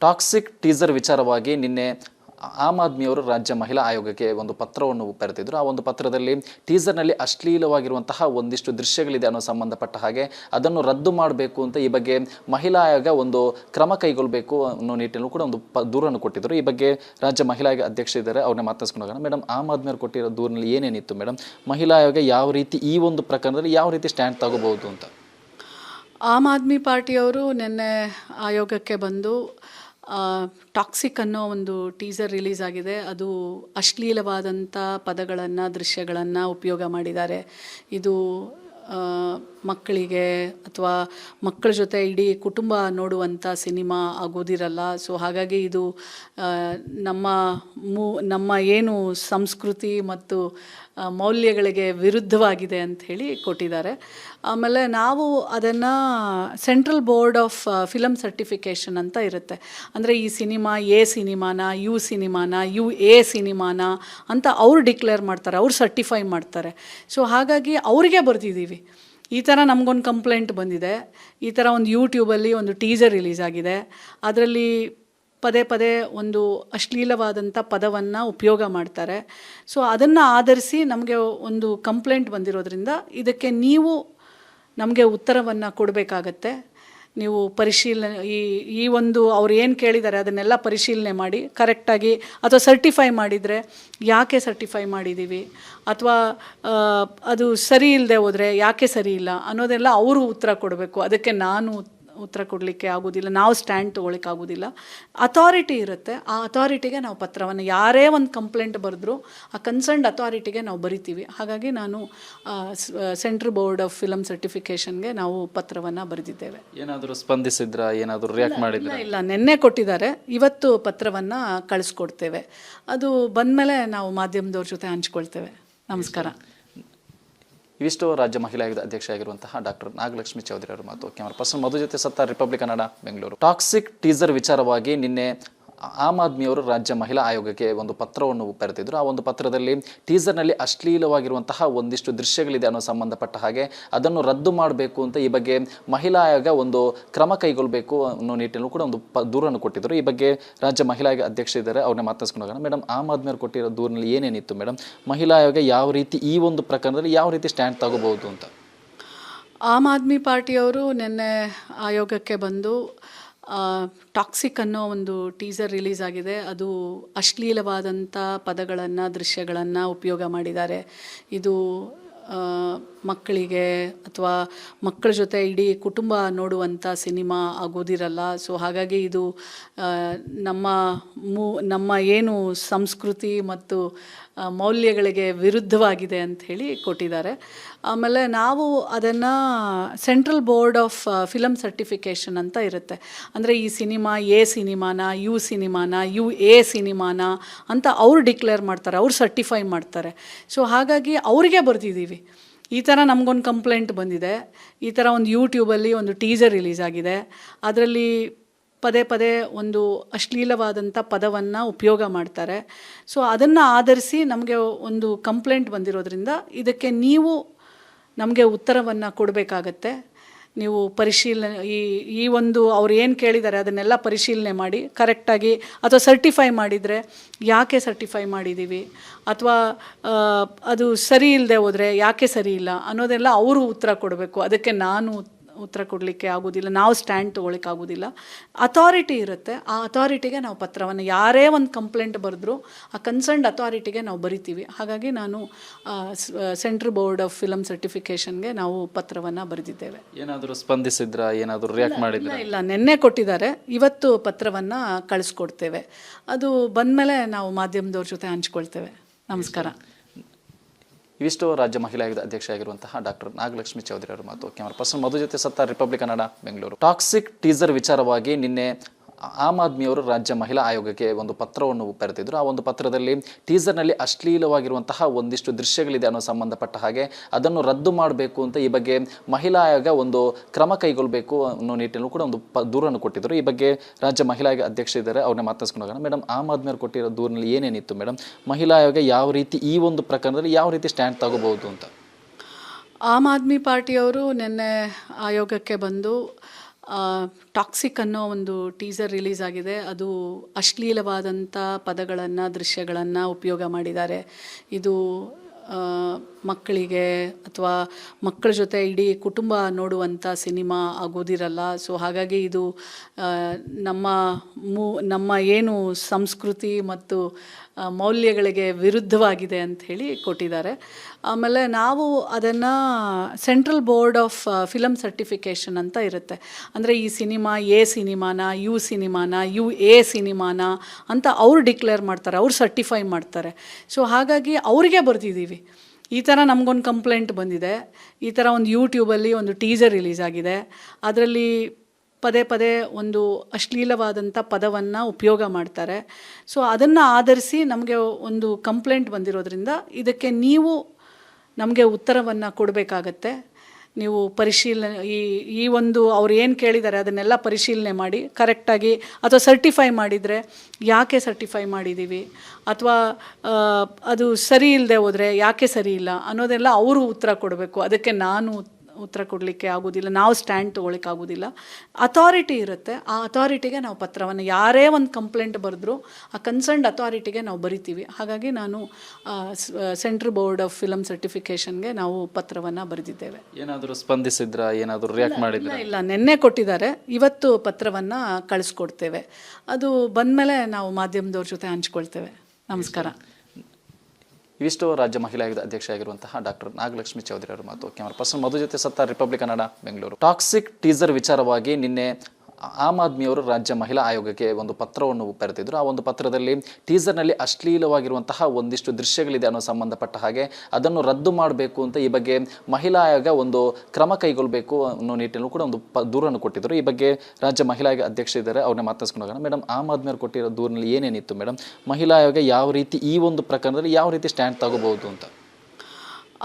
Toxic teaser ವಿಚಾರವಾಗಿ ನಿನ್ನೆ am ಆದ್ಮಿಯವರು ರಾಜ್ಯ ಮಹಿಳಾ ಆಯೋಗಕ್ಕೆ ಒಂದು ಪತ್ರವನ್ನು ಬರೆದಿದ್ದರು. ಆ ಒಂದು ಪತ್ರದಲ್ಲಿ ಟೀಸರ್ನಲ್ಲಿ ಅಶ್ಲೀಲವಾಗಿರುವಂತಹ ಒಂದಿಷ್ಟು ದೃಶ್ಯಗಳಿದೆ ಅನ್ನೋ ಸಂಬಂಧಪಟ್ಟ ಹಾಗೆ ಅದನ್ನು ರದ್ದು ಮಾಡಬೇಕು ಅಂತ ಈ ಬಗ್ಗೆ ಮಹಿಳಾ ಆಯೋಗ ಒಂದು ಕ್ರಮ ಕೈಗೊಳ್ಳಬೇಕು ಅನ್ನೋ ನಿಟ್ಟಿನಲ್ಲೂ ಕೂಡ ಒಂದು ದೂರನ್ನು ಕೊಟ್ಟಿದ್ದರು. ಈ ಬಗ್ಗೆ ರಾಜ್ಯ ಮಹಿಳಾ ಆಯೋಗ ಅಧ್ಯಕ್ಷ ಇದ್ದಾರೆ, ಅವ್ರನ್ನ ಮಾತಾಡ್ಸ್ಕೊಂಡು ಹೋಗೋಣ. ಮೇಡಮ್, ಆಮ್ ಆದ್ಮಿಯವರು ಕೊಟ್ಟಿರೋ ದೂರಿನಲ್ಲಿ ಏನೇನಿತ್ತು ಮೇಡಮ್? ಮಹಿಳಾ ಆಯೋಗ ಯಾವ ರೀತಿ ಈ ಒಂದು ಪ್ರಕರಣದಲ್ಲಿ ಯಾವ ರೀತಿ ಸ್ಟ್ಯಾಂಡ್ ತಗೋಬಹುದು ಅಂತ? ಆಮ್ ಆದ್ಮಿ ಪಾರ್ಟಿಯವರು ನಿನ್ನೆ ಆಯೋಗಕ್ಕೆ ಬಂದು ಟಾಕ್ಸಿಕ್ ಅನ್ನೋ ಒಂದು ಟೀಸರ್ ರಿಲೀಸ್ ಆಗಿದೆ, ಅದು ಅಶ್ಲೀಲವಾದಂಥ ಪದಗಳನ್ನು ದೃಶ್ಯಗಳನ್ನು ಉಪಯೋಗ ಮಾಡಿದ್ದಾರೆ. ಇದು ಮಕ್ಕಳಿಗೆ ಅಥವಾ ಮಕ್ಕಳ ಜೊತೆ ಇಡೀ ಕುಟುಂಬ ನೋಡುವಂಥ ಸಿನಿಮಾ ಆಗೋದಿರಲ್ಲ. ಸೊ ಹಾಗಾಗಿ ಇದು ನಮ್ಮ ಏನು ಸಂಸ್ಕೃತಿ ಮತ್ತು ಮೌಲ್ಯಗಳಿಗೆ ವಿರುದ್ಧವಾಗಿದೆ ಅಂಥೇಳಿ ಕೊಟ್ಟಿದ್ದಾರೆ. ಆಮೇಲೆ ನಾವು ಅದನ್ನು central board of film certification ಅಂತ ಇರುತ್ತೆ. ಅಂದರೆ ಈ ಸಿನಿಮಾ ಸಿನಿಮಾನ ಸಿನಿಮಾನ ಅಂತ ಅವ್ರು ಡಿಕ್ಲೇರ್ ಮಾಡ್ತಾರೆ, ಅವ್ರು ಸರ್ಟಿಫೈ ಮಾಡ್ತಾರೆ. ಸೊ ಹಾಗಾಗಿ ಅವ್ರಿಗೆ ಬರ್ತಿದ್ದೀವಿ, ಈ ಥರ ನಮಗೊಂದು ಕಂಪ್ಲೇಂಟ್ ಬಂದಿದೆ, ಈ ಥರ ಒಂದು ಯೂಟ್ಯೂಬಲ್ಲಿ ಒಂದು ಟೀಸರ್ ರಿಲೀಸ್ ಆಗಿದೆ, ಅದರಲ್ಲಿ ಪದೇ ಪದೇ ಒಂದು ಅಶ್ಲೀಲವಾದಂಥ ಪದವನ್ನು ಉಪಯೋಗ ಮಾಡ್ತಾರೆ. ಸೊ ಅದನ್ನು ಆಧರಿಸಿ ನಮಗೆ ಒಂದು ಕಂಪ್ಲೇಂಟ್ ಬಂದಿರೋದ್ರಿಂದ ಇದಕ್ಕೆ ನೀವು ನಮಗೆ ಉತ್ತರವನ್ನು ಕೊಡಬೇಕಾಗತ್ತೆ. ನೀವು ಪರಿಶೀಲನೆ ಈ ಒಂದು ಅವ್ರು ಏನು ಕೇಳಿದ್ದಾರೆ ಅದನ್ನೆಲ್ಲ ಪರಿಶೀಲನೆ ಮಾಡಿ ಕರೆಕ್ಟಾಗಿ ಅಥವಾ ಸರ್ಟಿಫೈ ಮಾಡಿದರೆ ಯಾಕೆ ಸರ್ಟಿಫೈ ಮಾಡಿದ್ದೀವಿ ಅಥವಾ ಅದು ಸರಿ ಇಲ್ಲದೆ ಹೋದರೆ ಯಾಕೆ ಸರಿ ಇಲ್ಲ ಅನ್ನೋದೆಲ್ಲ ಅವರು ಉತ್ತರ ಕೊಡಬೇಕು. ಅದಕ್ಕೆ ನಾನು ಉತ್ತರ ಕೊಡಲಿಕ್ಕೆ ಆಗೋದಿಲ್ಲ, ನಾವು ಸ್ಟ್ಯಾಂಡ್ ತೊಗೊಳಿಕ್ಕೆ ಆಗೋದಿಲ್ಲ. ಅಥಾರಿಟಿ ಇರುತ್ತೆ, ಆ ಅಥಾರಿಟಿಗೆ ನಾವು ಪತ್ರವನ್ನು, ಯಾರೇ ಒಂದು ಕಂಪ್ಲೇಂಟ್ ಬರೆದ್ರು ಆ ಕನ್ಸರ್ನ್ಡ್ ಅಥಾರಿಟಿಗೆ ನಾವು ಬರಿತೀವಿ. ಹಾಗಾಗಿ ನಾನು ಸೆಂಟ್ರಲ್ ಬೋರ್ಡ್ ಆಫ್ ಫಿಲಮ್ ಸರ್ಟಿಫಿಕೇಷನ್ಗೆ ನಾವು ಪತ್ರವನ್ನು ಬರೆದಿದ್ದೇವೆ. ಏನಾದರೂ ಸ್ಪಂದಿಸಿದ್ರಾ? ಏನಾದರೂ ರಿಯಾಕ್ಟ್ ಮಾಡಿದ್ರಾ? ಇಲ್ಲ, ನಿನ್ನೆ ಕೊಟ್ಟಿದ್ದಾರೆ, ಇವತ್ತು ಪತ್ರವನ್ನು ಕಳಿಸ್ಕೊಡ್ತೇವೆ. ಅದು ಬಂದಮೇಲೆ ನಾವು ಮಾಧ್ಯಮದವ್ರ ಜೊತೆ ಹಂಚ್ಕೊಳ್ತೇವೆ. ನಮಸ್ಕಾರ. ಇವಿಷ್ಟು ರಾಜ್ಯ ಮಹಿಳಾ ಆಯೋಗದ ಅಧ್ಯಕ್ಷ ಆಗಿರುವಂತಹ ಡಾಕ್ಟರ್ ನಾಗಲಕ್ಷ್ಮಿ ಚೌಧರಿ ಅವರ ಮಾತು. ಕ್ಯಾಮರಾ ಪರ್ಸನ್ ಮಧು ಜೊತೆ ಸತ್ತ, republic Kannada, Bengaluru. Toxic teaser ವಿಚಾರವಾಗಿ ನಿನ್ನೆ ಆಮ್ ಆದ್ಮಿಯವರು ರಾಜ್ಯ ಮಹಿಳಾ ಆಯೋಗಕ್ಕೆ ಒಂದು ಪತ್ರವನ್ನು ಬರೆದಿದ್ದರು. ಆ ಒಂದು ಪತ್ರದಲ್ಲಿ ಟೀಸರ್ನಲ್ಲಿ ಅಶ್ಲೀಲವಾಗಿರುವಂತಹ ಒಂದಿಷ್ಟು ದೃಶ್ಯಗಳಿದೆ ಅನ್ನೋ ಸಂಬಂಧಪಟ್ಟ ಹಾಗೆ ಅದನ್ನು ರದ್ದು ಮಾಡಬೇಕು ಅಂತ ಈ ಬಗ್ಗೆ ಮಹಿಳಾ ಆಯೋಗ ಒಂದು ಕ್ರಮ ಕೈಗೊಳ್ಳಬೇಕು ಅನ್ನೋ ನಿಟ್ಟಿನಲ್ಲೂ ಕೂಡ ಒಂದು ದೂರನ್ನು ಕೊಟ್ಟಿದ್ದರು. ಈ ಬಗ್ಗೆ ರಾಜ್ಯ ಮಹಿಳಾ ಆಯೋಗ ಅಧ್ಯಕ್ಷ ಇದ್ದಾರೆ, ಅವ್ರನ್ನ ಮಾತಾಡ್ಸ್ಕೊಂಡು ಹೋಗೋಣ. ಮೇಡಮ್, ಆಮ್ ಆದ್ಮಿಯವರು ಕೊಟ್ಟಿರೋ ದೂರಿನಲ್ಲಿ ಏನೇನಿತ್ತು ಮೇಡಮ್? ಮಹಿಳಾ ಆಯೋಗ ಯಾವ ರೀತಿ ಈ ಒಂದು ಪ್ರಕರಣದಲ್ಲಿ ಯಾವ ರೀತಿ ಸ್ಟ್ಯಾಂಡ್ ತಗೋಬಹುದು ಅಂತ? ಆಮ್ ಆದ್ಮಿ ಪಾರ್ಟಿಯವರು ನಿನ್ನೆ ಆಯೋಗಕ್ಕೆ ಬಂದು ಟಾಕ್ಸಿಕ್ ಅನ್ನೋ ಒಂದು ಟೀಸರ್ ರಿಲೀಸ್ ಆಗಿದೆ, ಅದು ಅಶ್ಲೀಲವಾದಂಥ ಪದಗಳನ್ನು ದೃಶ್ಯಗಳನ್ನು ಉಪಯೋಗ ಮಾಡಿದ್ದಾರೆ. ಇದು ಮಕ್ಕಳಿಗೆ ಅಥವಾ ಮಕ್ಕಳ ಜೊತೆ ಇಡೀ ಕುಟುಂಬ ನೋಡುವಂಥ ಸಿನಿಮಾ ಆಗೋದಿರಲ್ಲ. ಸೊ ಹಾಗಾಗಿ ಇದು ನಮ್ಮ ಏನು ಸಂಸ್ಕೃತಿ ಮತ್ತು ಮೌಲ್ಯಗಳಿಗೆ ವಿರುದ್ಧವಾಗಿದೆ ಅಂಥೇಳಿ ಕೊಟ್ಟಿದ್ದಾರೆ. ಆಮೇಲೆ ನಾವು ಅದನ್ನು central board of film certification ಅಂತ ಇರುತ್ತೆ. ಅಂದರೆ ಈ ಸಿನಿಮಾ ಸಿನಿಮಾನ ಅಂತ ಅವ್ರು ಡಿಕ್ಲೇರ್ ಮಾಡ್ತಾರೆ, ಅವ್ರು ಸರ್ಟಿಫೈ ಮಾಡ್ತಾರೆ. ಸೊ ಹಾಗಾಗಿ ಅವ್ರಿಗೆ ಬರ್ತಿದ್ದೀವಿ, ಈ ಥರ ನಮಗೊಂದು ಕಂಪ್ಲೇಂಟ್ ಬಂದಿದೆ, ಈ ಥರ ಒಂದು ಯೂಟ್ಯೂಬಲ್ಲಿ ಒಂದು ಟೀಸರ್ ರಿಲೀಸ್ ಆಗಿದೆ, ಅದರಲ್ಲಿ ಪದೇ ಪದೇ ಒಂದು ಅಶ್ಲೀಲವಾದಂಥ ಪದವನ್ನು ಉಪಯೋಗ ಮಾಡ್ತಾರೆ. ಸೊ ಅದನ್ನು ಆಧರಿಸಿ ನಮಗೆ ಒಂದು ಕಂಪ್ಲೇಂಟ್ ಬಂದಿರೋದ್ರಿಂದ ಇದಕ್ಕೆ ನೀವು ನಮಗೆ ಉತ್ತರವನ್ನು ಕೊಡಬೇಕಾಗತ್ತೆ. ನೀವು ಪರಿಶೀಲನೆ ಈ ಒಂದು ಅವ್ರು ಏನು ಕೇಳಿದ್ದಾರೆ ಅದನ್ನೆಲ್ಲ ಪರಿಶೀಲನೆ ಮಾಡಿ ಕರೆಕ್ಟಾಗಿ ಅಥವಾ ಸರ್ಟಿಫೈ ಮಾಡಿದರೆ ಯಾಕೆ ಸರ್ಟಿಫೈ ಮಾಡಿದ್ದೀವಿ ಅಥವಾ ಅದು ಸರಿ ಇಲ್ಲದೆ ಹೋದರೆ ಯಾಕೆ ಸರಿ ಇಲ್ಲ ಅನ್ನೋದೆಲ್ಲ ಅವರು ಉತ್ತರ ಕೊಡಬೇಕು. ಅದಕ್ಕೆ ನಾನು ಉತ್ತರ ಕೊಡಲಿಕ್ಕೆ ಆಗೋದಿಲ್ಲ, ನಾವು ಸ್ಟ್ಯಾಂಡ್ ತೊಗೊಳಿಕ್ಕೆ ಆಗೋದಿಲ್ಲ. ಅಥಾರಿಟಿ ಇರುತ್ತೆ, ಆ ಅಥಾರಿಟಿಗೆ ನಾವು ಪತ್ರವನ್ನು, ಯಾರೇ ಒಂದು ಕಂಪ್ಲೇಂಟ್ ಬರೆದ್ರು ಆ ಕನ್ಸರ್ನ್ಡ್ ಅಥಾರಿಟಿಗೆ ನಾವು ಬರಿತೀವಿ. ಹಾಗಾಗಿ ನಾನು ಸೆಂಟ್ರಲ್ ಬೋರ್ಡ್ ಆಫ್ ಫಿಲಮ್ ಸರ್ಟಿಫಿಕೇಷನ್ಗೆ ನಾವು ಪತ್ರವನ್ನು ಬರೆದಿದ್ದೇವೆ. ಏನಾದರೂ ಸ್ಪಂದಿಸಿದ್ರಾ? ಏನಾದರೂ ರಿಯಾಕ್ಟ್ ಮಾಡಿದ್ರಾ? ಇಲ್ಲ, ನಿನ್ನೆ ಕೊಟ್ಟಿದ್ದಾರೆ, ಇವತ್ತು ಪತ್ರವನ್ನು ಕಳಿಸ್ಕೊಡ್ತೇವೆ. ಅದು ಬಂದಮೇಲೆ ನಾವು ಮಾಧ್ಯಮದವ್ರ ಜೊತೆ ಹಂಚ್ಕೊಳ್ತೇವೆ. ನಮಸ್ಕಾರ. ಇವಿಷ್ಟು ರಾಜ್ಯ ಮಹಿಳಾ ಆಯೋಗದ ಅಧ್ಯಕ್ಷ ಆಗಿರುವಂತಹ ಡಾಕ್ಟರ್ ನಾಗಲಕ್ಷ್ಮಿ ಚೌಧರಿ ಅವರ ಮಾತು. ಕ್ಯಾಮರಾ ಪರ್ಸನ್ ಮಧು ಜೊತೆ ಸತ್ತ, republic Kannada, Bengaluru. Toxic teaser ವಿಚಾರವಾಗಿ ನಿನ್ನೆ ಆಮ್ ಆದ್ಮಿಯವರು ರಾಜ್ಯ ಮಹಿಳಾ ಆಯೋಗಕ್ಕೆ ಒಂದು ಪತ್ರವನ್ನು ಬರೆದಿದ್ದರು. ಆ ಒಂದು ಪತ್ರದಲ್ಲಿ ಟೀಸರ್ನಲ್ಲಿ ಅಶ್ಲೀಲವಾಗಿರುವಂತಹ ಒಂದಿಷ್ಟು ದೃಶ್ಯಗಳಿದೆ ಅನ್ನೋ ಸಂಬಂಧಪಟ್ಟ ಹಾಗೆ ಅದನ್ನು ರದ್ದು ಮಾಡಬೇಕು ಅಂತ ಈ ಬಗ್ಗೆ ಮಹಿಳಾ ಆಯೋಗ ಒಂದು ಕ್ರಮ ಕೈಗೊಳ್ಳಬೇಕು ಅನ್ನೋ ನಿಟ್ಟಿನಲ್ಲೂ ಕೂಡ ಒಂದು ದೂರನ್ನು ಕೊಟ್ಟಿದ್ದರು. ಈ ಬಗ್ಗೆ ರಾಜ್ಯ ಮಹಿಳಾ ಆಯೋಗ ಅಧ್ಯಕ್ಷ ಇದ್ದಾರೆ, ಅವ್ರನ್ನ ಮಾತಾಡ್ಸ್ಕೊಂಡು ಹೋಗೋಣ. ಮೇಡಮ್, ಆಮ್ ಆದ್ಮಿಯವರು ಕೊಟ್ಟಿರೋ ದೂರಿನಲ್ಲಿ ಏನೇನಿತ್ತು ಮೇಡಮ್? ಮಹಿಳಾ ಆಯೋಗ ಯಾವ ರೀತಿ ಈ ಒಂದು ಪ್ರಕರಣದಲ್ಲಿ ಯಾವ ರೀತಿ ಸ್ಟ್ಯಾಂಡ್ ತಗೋಬಹುದು ಅಂತ? ಆಮ್ ಆದ್ಮಿ ಪಾರ್ಟಿಯವರು ನಿನ್ನೆ ಆಯೋಗಕ್ಕೆ ಬಂದು ಟಾಕ್ಸಿಕ್ ಅನ್ನೋ ಒಂದು ಟೀಸರ್ ರಿಲೀಸ್ ಆಗಿದೆ. ಅದು ಅಶ್ಲೀಲವಾದಂಥ ಪದಗಳನ್ನು, ದೃಶ್ಯಗಳನ್ನು ಉಪಯೋಗ ಮಾಡಿದ್ದಾರೆ. ಇದು ಮಕ್ಕಳಿಗೆ ಅಥವಾ ಮಕ್ಕಳ ಜೊತೆ ಇಡೀ ಕುಟುಂಬ ನೋಡುವಂಥ ಸಿನಿಮಾ ಆಗೋದಿರಲ್ಲ. ಸೊ ಹಾಗಾಗಿ ಇದು ನಮ್ಮ ಏನು ಸಂಸ್ಕೃತಿ ಮತ್ತು ಮೌಲ್ಯಗಳಿಗೆ ವಿರುದ್ಧವಾಗಿದೆ ಅಂಥೇಳಿ ಕೊಟ್ಟಿದ್ದಾರೆ. ಆಮೇಲೆ ನಾವು ಅದನ್ನು central board of film certification ಅಂತ ಇರುತ್ತೆ. ಅಂದರೆ ಈ ಸಿನಿಮಾ ಎ ಸಿನಿಮಾನ, ಯು ಸಿನಿಮಾನ, ಎ ಸಿನಿಮಾನ ಅಂತ ಅವ್ರು ಡಿಕ್ಲೇರ್ ಮಾಡ್ತಾರೆ, ಅವ್ರು ಸರ್ಟಿಫೈ ಮಾಡ್ತಾರೆ. ಸೊ ಹಾಗಾಗಿ ಅವ್ರಿಗೆ ಬರ್ತಿದ್ದೀವಿ. ಈ ಥರ ನಮಗೊಂದು ಕಂಪ್ಲೇಂಟ್ ಬಂದಿದೆ. ಈ ಥರ ಒಂದು ಯೂಟ್ಯೂಬಲ್ಲಿ ಒಂದು ಟೀಸರ್ ರಿಲೀಸ್ ಆಗಿದೆ. ಅದರಲ್ಲಿ ಪದೇ ಪದೇ ಒಂದು ಅಶ್ಲೀಲವಾದಂಥ ಪದವನ್ನು ಉಪಯೋಗ ಮಾಡ್ತಾರೆ. ಸೊ ಅದನ್ನು ಆಧರಿಸಿ ನಮಗೆ ಒಂದು ಕಂಪ್ಲೇಂಟ್ ಬಂದಿರೋದ್ರಿಂದ ಇದಕ್ಕೆ ನೀವು ನಮಗೆ ಉತ್ತರವನ್ನು ಕೊಡಬೇಕಾಗತ್ತೆ. ನೀವು ಪರಿಶೀಲನೆ ಈ ಒಂದು ಅವ್ರು ಏನು ಕೇಳಿದ್ದಾರೆ ಅದನ್ನೆಲ್ಲ ಪರಿಶೀಲನೆ ಮಾಡಿ ಕರೆಕ್ಟಾಗಿ, ಅಥವಾ ಸರ್ಟಿಫೈ ಮಾಡಿದರೆ ಯಾಕೆ ಸರ್ಟಿಫೈ ಮಾಡಿದ್ದೀವಿ, ಅಥವಾ ಅದು ಸರಿ ಇಲ್ಲದೆ ಹೋದರೆ ಯಾಕೆ ಸರಿ ಇಲ್ಲ ಅನ್ನೋದೆಲ್ಲ ಅವರು ಉತ್ತರ ಕೊಡಬೇಕು. ಅದಕ್ಕೆ ನಾನು ಉತ್ತರ ಕೊಡಲಿಕ್ಕೆ ಆಗೋದಿಲ್ಲ, ನಾವು ಸ್ಟ್ಯಾಂಡ್ ತೊಗೊಳಿಕ್ಕೆ ಆಗೋದಿಲ್ಲ. ಅಥಾರಿಟಿ ಇರುತ್ತೆ, ಆ ಅಥಾರಿಟಿಗೆ ನಾವು ಪತ್ರವನ್ನು, ಯಾರೇ ಒಂದು ಕಂಪ್ಲೇಂಟ್ ಬರೆದ್ರು ಆ ಕನ್ಸರ್ನ್ಡ್ ಅಥಾರಿಟಿಗೆ ನಾವು ಬರಿತೀವಿ. ಹಾಗಾಗಿ ನಾನು ಸೆಂಟ್ರಲ್ ಬೋರ್ಡ್ ಆಫ್ ಫಿಲಮ್ ಸರ್ಟಿಫಿಕೇಷನ್ಗೆ ನಾವು ಪತ್ರವನ್ನು ಬರೆದಿದ್ದೇವೆ. ಏನಾದರೂ ಸ್ಪಂದಿಸಿದ್ರಾ, ಏನಾದರೂ ರಿಯಾಕ್ಟ್ ಮಾಡಿದ್ರಾ? ಇಲ್ಲ, ನಿನ್ನೆ ಕೊಟ್ಟಿದ್ದಾರೆ, ಇವತ್ತು ಪತ್ರವನ್ನು ಕಳಿಸ್ಕೊಡ್ತೇವೆ. ಅದು ಬಂದಮೇಲೆ ನಾವು ಮಾಧ್ಯಮದವ್ರ ಜೊತೆ ಹಂಚ್ಕೊಳ್ತೇವೆ. ನಮಸ್ಕಾರ. ಇವಿಷ್ಟು ರಾಜ್ಯ ಮಹಿಳಾ ಆಯೋಗದ ಅಧ್ಯಕ್ಷ ಆಗಿರುವಂತಹ ಡಾಕ್ಟರ್ ನಾಗಲಕ್ಷ್ಮಿ ಚೌಧರಿ ಅವರ ಮಾತು. ಕ್ಯಾಮರಾ ಪರ್ಸನ್ ಮಧು ಜೊತೆ Sattar, Republic Kannada, Bengaluru. Toxic teaser ವಿಚಾರವಾಗಿ ನಿನ್ನೆ ಆಮ್ ಆದ್ಮಿಯವರು ರಾಜ್ಯ ಮಹಿಳಾ ಆಯೋಗಕ್ಕೆ ಒಂದು ಪತ್ರವನ್ನು ಬರೆದಿದ್ರು. ಆ ಒಂದು ಪತ್ರದಲ್ಲಿ ಟೀಸರ್ನಲ್ಲಿ ಅಶ್ಲೀಲವಾಗಿರುವಂತಹ ಒಂದಿಷ್ಟು ದೃಶ್ಯಗಳಿದೆ ಅನ್ನೋ ಸಂಬಂಧಪಟ್ಟ ಹಾಗೆ ಅದನ್ನು ರದ್ದು ಮಾಡಬೇಕು ಅಂತ, ಈ ಬಗ್ಗೆ ಮಹಿಳಾ ಆಯೋಗ ಒಂದು ಕ್ರಮ ಕೈಗೊಳ್ಳಬೇಕು ಅನ್ನೋ ನಿಟ್ಟಿನಲ್ಲೂ ಕೂಡ ಒಂದು ದೂರನ್ನು ಕೊಟ್ಟಿದ್ದರು. ಈ ಬಗ್ಗೆ ರಾಜ್ಯ ಮಹಿಳಾ ಆಯೋಗ ಅಧ್ಯಕ್ಷ ಇದ್ದಾರೆ, ಅವ್ರನ್ನ ಮಾತಾಡ್ಸ್ಕೊಂಡು ಹೋಗೋಣ. ಮೇಡಮ್, ಆಮ್ ಆದ್ಮಿಯವರು ಕೊಟ್ಟಿರೋ ದೂರಿನಲ್ಲಿ ಏನೇನಿತ್ತು ಮೇಡಮ್? ಮಹಿಳಾ ಆಯೋಗ ಯಾವ ರೀತಿ ಈ ಒಂದು ಪ್ರಕರಣದಲ್ಲಿ ಯಾವ ರೀತಿ ಸ್ಟ್ಯಾಂಡ್ ತಗೋಬಹುದು ಅಂತ?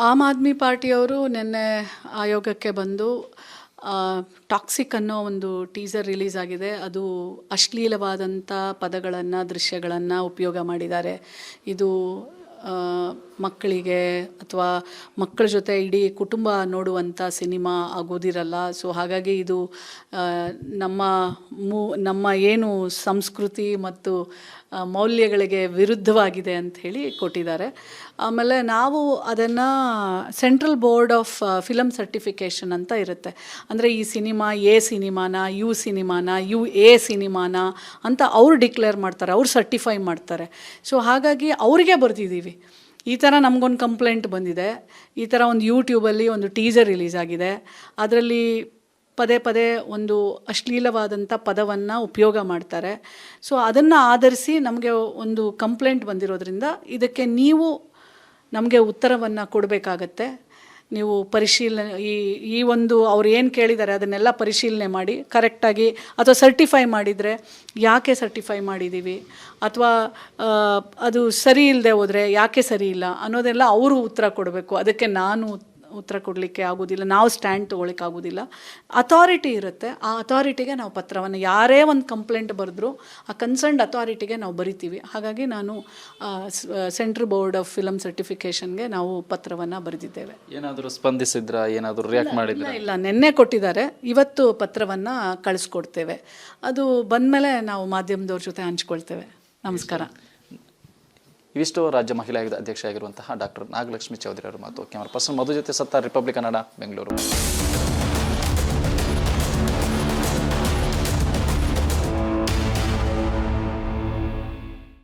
ಆಮ್ ಆದ್ಮಿ ಪಾರ್ಟಿಯವರು ನಿನ್ನೆ ಆಯೋಗಕ್ಕೆ ಬಂದು ಟಾಕ್ಸಿಕ್ ಅನ್ನೋ ಒಂದು ಟೀಸರ್ ರಿಲೀಸ್ ಆಗಿದೆ. ಅದು ಅಶ್ಲೀಲವಾದಂಥ ಪದಗಳನ್ನು, ದೃಶ್ಯಗಳನ್ನು ಉಪಯೋಗ ಮಾಡಿದ್ದಾರೆ. ಇದು ಮಕ್ಕಳಿಗೆ ಅಥವಾ ಮಕ್ಕಳ ಜೊತೆ ಇಡೀ ಕುಟುಂಬ ನೋಡುವಂಥ ಸಿನಿಮಾ ಆಗೋದಿರಲ್ಲ. ಸೊ ಹಾಗಾಗಿ ಇದು ನಮ್ಮ ಏನು ಸಂಸ್ಕೃತಿ ಮತ್ತು ಮೌಲ್ಯಗಳಿಗೆ ವಿರುದ್ಧವಾಗಿದೆ ಅಂಥೇಳಿ ಕೊಟ್ಟಿದ್ದಾರೆ. ಆಮೇಲೆ ನಾವು ಅದನ್ನು central board of film certification ಅಂತ ಇರುತ್ತೆ. ಅಂದರೆ ಈ ಸಿನಿಮಾ ಎ ಸಿನಿಮಾನ, ಯು ಸಿನಿಮಾನ, ಎ ಸಿನಿಮಾನ ಅಂತ ಅವ್ರು ಡಿಕ್ಲೇರ್ ಮಾಡ್ತಾರೆ, ಅವ್ರು ಸರ್ಟಿಫೈ ಮಾಡ್ತಾರೆ. ಸೊ ಹಾಗಾಗಿ ಅವ್ರಿಗೆ ಬರ್ತಿದ್ದೀವಿ. ಈ ಥರ ನಮಗೊಂದು ಕಂಪ್ಲೇಂಟ್ ಬಂದಿದೆ. ಈ ಥರ ಒಂದು ಯೂಟ್ಯೂಬಲ್ಲಿ ಒಂದು ಟೀಸರ್ ರಿಲೀಸ್ ಆಗಿದೆ. ಅದರಲ್ಲಿ ಪದೇ ಪದೇ ಒಂದು ಅಶ್ಲೀಲವಾದಂಥ ಪದವನ್ನು ಉಪಯೋಗ ಮಾಡ್ತಾರೆ. ಸೊ ಅದನ್ನು ಆಧರಿಸಿ ನಮಗೆ ಒಂದು ಕಂಪ್ಲೇಂಟ್ ಬಂದಿರೋದ್ರಿಂದ ಇದಕ್ಕೆ ನೀವು ನಮಗೆ ಉತ್ತರವನ್ನು ಕೊಡಬೇಕಾಗತ್ತೆ. ನೀವು ಪರಿಶೀಲನೆ ಈ ಒಂದು ಅವ್ರು ಏನು ಕೇಳಿದ್ದಾರೆ ಅದನ್ನೆಲ್ಲ ಪರಿಶೀಲನೆ ಮಾಡಿ ಕರೆಕ್ಟಾಗಿ, ಅಥವಾ ಸರ್ಟಿಫೈ ಮಾಡಿದರೆ ಯಾಕೆ ಸರ್ಟಿಫೈ ಮಾಡಿದ್ದೀವಿ, ಅಥವಾ ಅದು ಸರಿ ಇಲ್ಲದೆ ಹೋದರೆ ಯಾಕೆ ಸರಿ ಇಲ್ಲ ಅನ್ನೋದೆಲ್ಲ ಅವರು ಉತ್ತರ ಕೊಡಬೇಕು. ಅದಕ್ಕೆ ನಾನು ಉತ್ತರ ಕೊಡಲಿಕ್ಕೆ ಆಗೋದಿಲ್ಲ, ನಾವು ಸ್ಟ್ಯಾಂಡ್ ತೊಗೊಳಿಕ್ಕೆ ಆಗೋದಿಲ್ಲ. ಅಥಾರಿಟಿ ಇರುತ್ತೆ, ಆ ಅಥಾರಿಟಿಗೆ ನಾವು ಪತ್ರವನ್ನು, ಯಾರೇ ಒಂದು ಕಂಪ್ಲೇಂಟ್ ಬರೆದ್ರು ಆ ಕನ್ಸರ್ನ್ಡ್ ಅಥಾರಿಟಿಗೆ ನಾವು ಬರಿತೀವಿ. ಹಾಗಾಗಿ ನಾನು ಸೆಂಟ್ರಲ್ ಬೋರ್ಡ್ ಆಫ್ ಫಿಲಮ್ ಸರ್ಟಿಫಿಕೇಷನ್ಗೆ ನಾವು ಪತ್ರವನ್ನು ಬರೆದಿದ್ದೇವೆ. ಏನಾದರೂ ಸ್ಪಂದಿಸಿದ್ರಾ, ಏನಾದರೂ ರಿಯಾಕ್ಟ್ ಮಾಡಿದ್ರಾ? ಇಲ್ಲ, ನಿನ್ನೆ ಕೊಟ್ಟಿದ್ದಾರೆ, ಇವತ್ತು ಪತ್ರವನ್ನು ಕಳಿಸ್ಕೊಡ್ತೇವೆ. ಅದು ಬಂದಮೇಲೆ ನಾವು ಮಾಧ್ಯಮದವ್ರ ಜೊತೆ ಹಂಚ್ಕೊಳ್ತೇವೆ. ನಮಸ್ಕಾರ. ಇವಿಷ್ಟು ರಾಜ್ಯ ಮಹಿಳಾ ಆಯೋಗದ ಅಧ್ಯಕ್ಷ ಆಗಿರುವಂತಹ ಡಾಕ್ಟರ್ ನಾಗಲಕ್ಷ್ಮಿ ಚೌಧರಿ ಅವರ ಮಾತು. ಕ್ಯಾಮರಾ ಪರ್ಸನ್ ಮಧು ಜೊತೆ ಸತ್ತಾರ್, ರಿಪಬ್ಲಿಕ್ ಕನ್ನಡ, ಬೆಂಗಳೂರು.